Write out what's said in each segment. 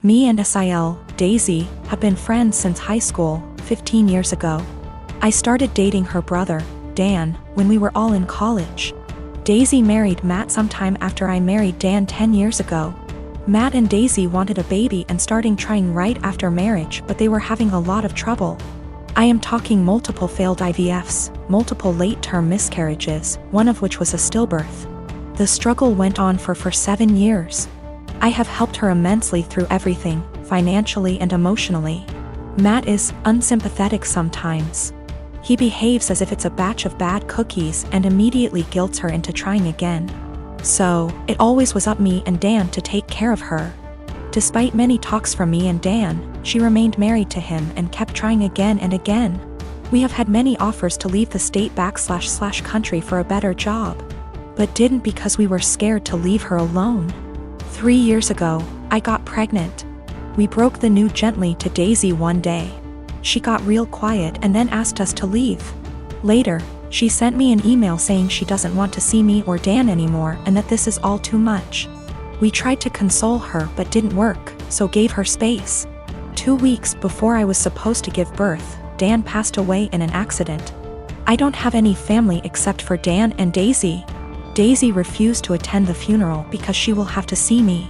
Me and Sil, Daisy, have been friends since high school, 15 years ago. I started dating her brother, Dan, when we were all in college. Daisy married Matt sometime after I married Dan 10 years ago. Matt and Daisy wanted a baby and starting trying right after marriage, but they were having a lot of trouble. I am talking multiple failed IVFs, multiple late-term miscarriages, one of which was a stillbirth. The struggle went on for 7 years. I have helped her immensely through everything, financially and emotionally. Matt is unsympathetic sometimes. He behaves as if it's a batch of bad cookies and immediately guilts her into trying again. So, it always was up me and Dan to take care of her. Despite many talks from me and Dan, she remained married to him and kept trying again and again. We have had many offers to leave the state / country for a better job, but didn't because we were scared to leave her alone. 3 years ago, I got pregnant. We broke the news gently to Daisy one day. She got real quiet and then asked us to leave. Later, she sent me an email saying she doesn't want to see me or Dan anymore and that this is all too much. We tried to console her but didn't work, so gave her space. 2 weeks before I was supposed to give birth, Dan passed away in an accident. I don't have any family except for Dan and Daisy. Daisy refused to attend the funeral because she will have to see me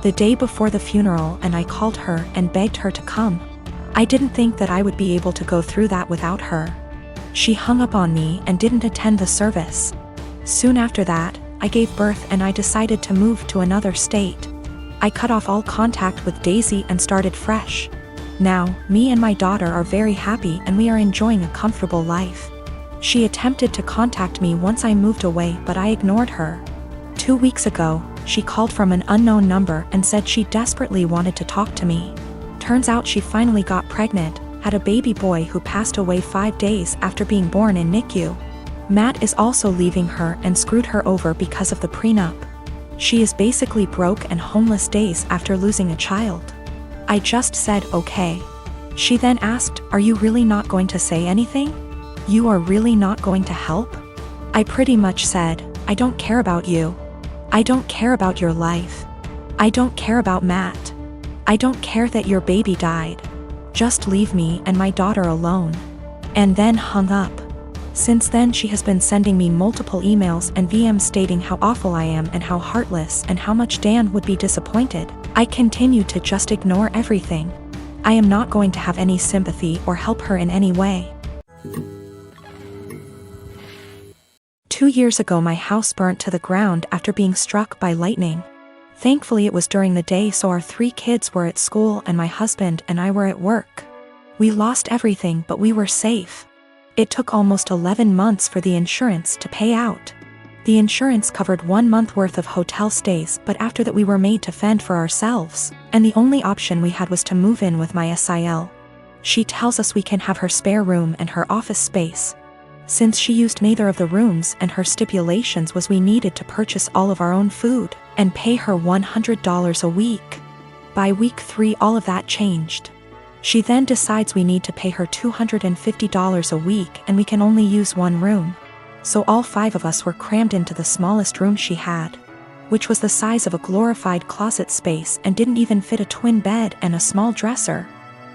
the day before the funeral, and I called her and begged her to come. I didn't think that I would be able to go through that without her. She hung up on me and didn't attend the service. Soon after that, I gave birth and I decided to move to another state. I cut off all contact with Daisy and started fresh. Now, me and my daughter are very happy and we are enjoying a comfortable life. She attempted to contact me once I moved away, but I ignored her. 2 weeks ago, she called from an unknown number and said she desperately wanted to talk to me. Turns out she finally got pregnant, had a baby boy who passed away 5 days after being born in NICU. Matt is also leaving her and screwed her over because of the prenup. She is basically broke and homeless days after losing a child. I just said okay. She then asked, "Are you really not going to say anything? You are really not going to help?" I pretty much said, "I don't care about you. I don't care about your life. I don't care about Matt. I don't care that your baby died. Just leave me and my daughter alone." And then hung up. Since then she has been sending me multiple emails and VMs stating how awful I am and how heartless and how much Dan would be disappointed. I continue to just ignore everything. I am not going to have any sympathy or help her in any way. 2 years ago my house burnt to the ground after being struck by lightning. Thankfully it was during the day, so our 3 kids were at school and my husband and I were at work. We lost everything, but we were safe. It took almost 11 months for the insurance to pay out. The insurance covered 1 month worth of hotel stays, but after that we were made to fend for ourselves, and the only option we had was to move in with my SIL. She tells us we can have her spare room and her office space. Since she used neither of the rooms and her stipulations was we needed to purchase all of our own food and pay her $100 a week. By week 3 all of that changed. She then decides we need to pay her $250 a week and we can only use 1 room. So all 5 of us were crammed into the smallest room she had, which was the size of a glorified closet space and didn't even fit a twin bed and a small dresser.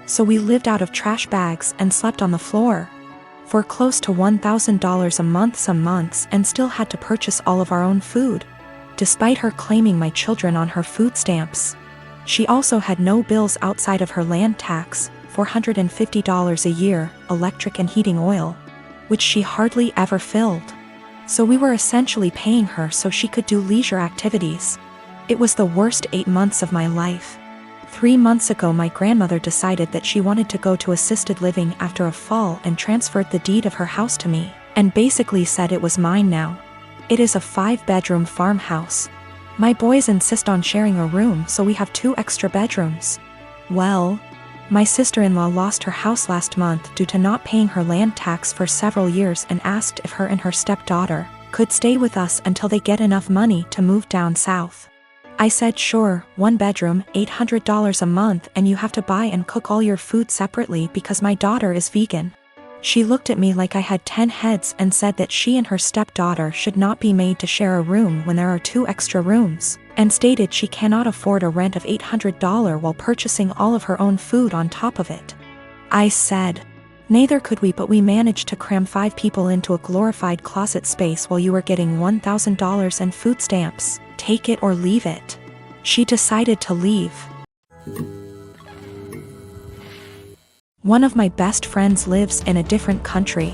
So we lived out of trash bags and slept on the floor for close to $1,000 a month some months, and still had to purchase all of our own food, despite her claiming my children on her food stamps. She also had no bills outside of her land tax, $450 a year, electric and heating oil, which she hardly ever filled. So we were essentially paying her so she could do leisure activities. It was the worst 8 months of my life. 3 months ago my grandmother decided that she wanted to go to assisted living after a fall and transferred the deed of her house to me, and basically said it was mine now. It is a 5-bedroom farmhouse. My boys insist on sharing a room, so we have 2 extra bedrooms. Well, my sister-in-law lost her house last month due to not paying her land tax for several years and asked if her and her stepdaughter could stay with us until they get enough money to move down south. I said sure, 1 bedroom, $800 a month, and you have to buy and cook all your food separately because my daughter is vegan. She looked at me like I had 10 heads and said that she and her stepdaughter should not be made to share a room when there are 2 extra rooms, and stated she cannot afford a rent of $800 while purchasing all of her own food on top of it. I said, neither could we, but we managed to cram 5 people into a glorified closet space while you were getting $1,000 and food stamps. Take it or leave it. She decided to leave. One of my best friends lives in a different country.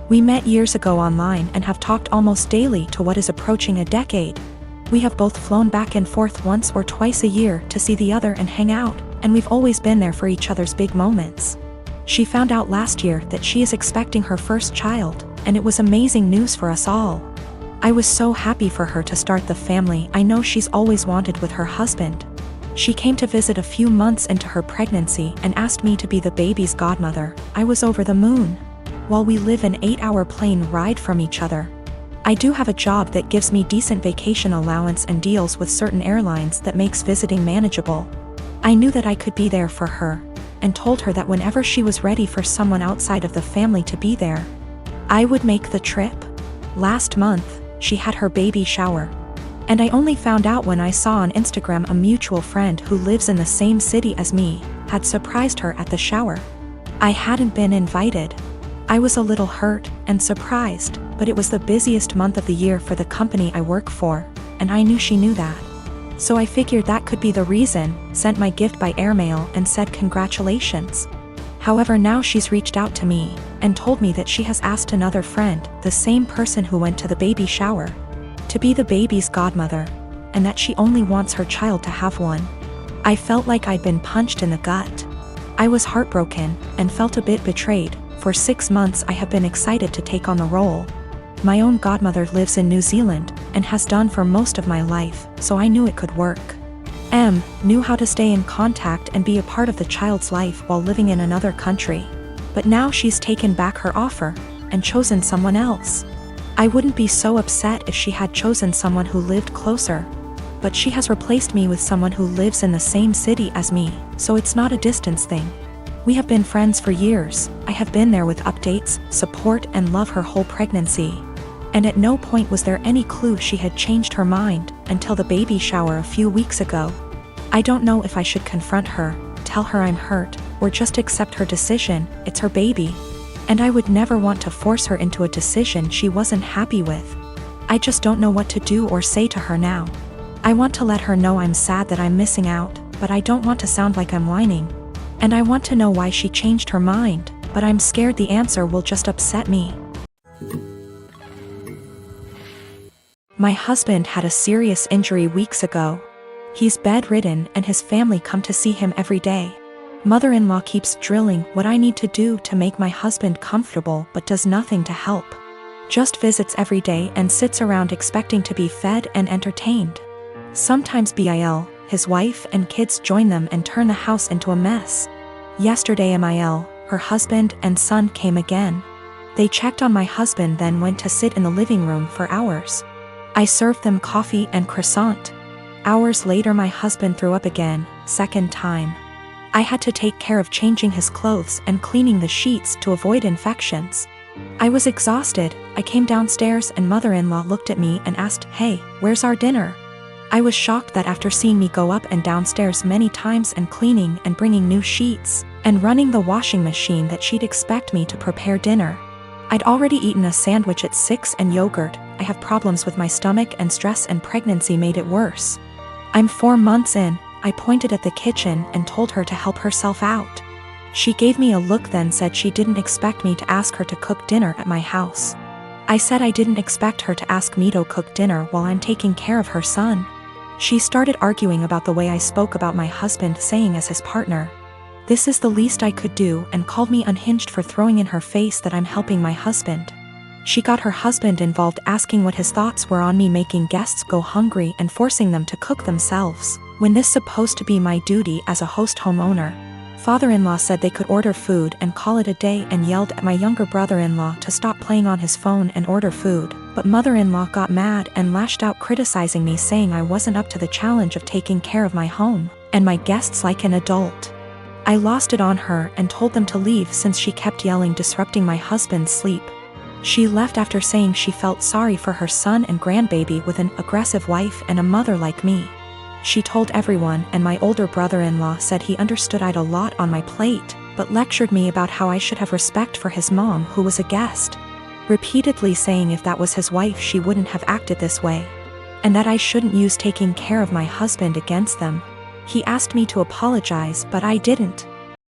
We met years ago online and have talked almost daily to what is approaching a decade. We have both flown back and forth once or twice a year to see the other and hang out, and we've always been there for each other's big moments. She found out last year that she is expecting her first child, and it was amazing news for us all. I was so happy for her to start the family I know she's always wanted with her husband. She came to visit a few months into her pregnancy and asked me to be the baby's godmother. I was over the moon. While we live an 8-hour plane ride from each other. I do have a job that gives me decent vacation allowance and deals with certain airlines that makes visiting manageable. I knew that I could be there for her, and told her that whenever she was ready for someone outside of the family to be there, I would make the trip. Last month, she had her baby shower. And I only found out when I saw on Instagram a mutual friend who lives in the same city as me had surprised her at the shower. I hadn't been invited. I was a little hurt and surprised, but it was the busiest month of the year for the company I work for, and I knew she knew that. So I figured that could be the reason, sent my gift by airmail and said congratulations. However, now she's reached out to me and told me that she has asked another friend, the same person who went to the baby shower, to be the baby's godmother, and that she only wants her child to have one. I felt like I'd been punched in the gut. I was heartbroken and felt a bit betrayed. For 6 months I have been excited to take on the role. My own godmother lives in New Zealand and has done for most of my life, so I knew it could work. Knew how to stay in contact and be a part of the child's life while living in another country. But now she's taken back her offer and chosen someone else. I wouldn't be so upset if she had chosen someone who lived closer. But she has replaced me with someone who lives in the same city as me, so it's not a distance thing. We have been friends for years. I have been there with updates, support and love her whole pregnancy. And at no point was there any clue she had changed her mind until the baby shower a few weeks ago. I don't know if I should confront her, tell her I'm hurt, or just accept her decision. It's her baby. And I would never want to force her into a decision she wasn't happy with. I just don't know what to do or say to her now. I want to let her know I'm sad that I'm missing out, but I don't want to sound like I'm whining. And I want to know why she changed her mind, but I'm scared the answer will just upset me. My husband had a serious injury weeks ago. He's bedridden and his family come to see him every day. Mother-in-law keeps drilling what I need to do to make my husband comfortable but does nothing to help. Just visits every day and sits around expecting to be fed and entertained. Sometimes Bil, his wife and kids join them and turn the house into a mess. Yesterday Mil, her husband and son came again. They checked on my husband then went to sit in the living room for hours. I served them coffee and croissant. Hours later my husband threw up again, second time. I had to take care of changing his clothes and cleaning the sheets to avoid infections. I was exhausted. I came downstairs and mother-in-law looked at me and asked, "Hey, where's our dinner?" I was shocked that after seeing me go up and downstairs many times and cleaning and bringing new sheets and running the washing machine that she'd expect me to prepare dinner. I'd already eaten a sandwich at 6 and yogurt. I have problems with my stomach and stress and pregnancy made it worse. I'm 4 months in. I pointed at the kitchen and told her to help herself out. She gave me a look then said she didn't expect me to ask her to cook dinner at my house. I said I didn't expect her to ask me to cook dinner while I'm taking care of her son. She started arguing about the way I spoke about my husband saying as his partner. This is the least I could do and called me unhinged for throwing in her face that I'm helping my husband. She got her husband involved asking what his thoughts were on me making guests go hungry and forcing them to cook themselves, when this supposed to be my duty as a host homeowner. Father-in-law said they could order food and call it a day and yelled at my younger brother-in-law to stop playing on his phone and order food, but mother-in-law got mad and lashed out criticizing me saying I wasn't up to the challenge of taking care of my home and my guests like an adult. I lost it on her and told them to leave since she kept yelling, disrupting my husband's sleep. She left after saying she felt sorry for her son and grandbaby with an aggressive wife and a mother like me. She told everyone, and my older brother-in-law said he understood I'd a lot on my plate, but lectured me about how I should have respect for his mom, who was a guest, repeatedly saying if that was his wife she wouldn't have acted this way, and that I shouldn't use taking care of my husband against them. He asked me to apologize, but I didn't.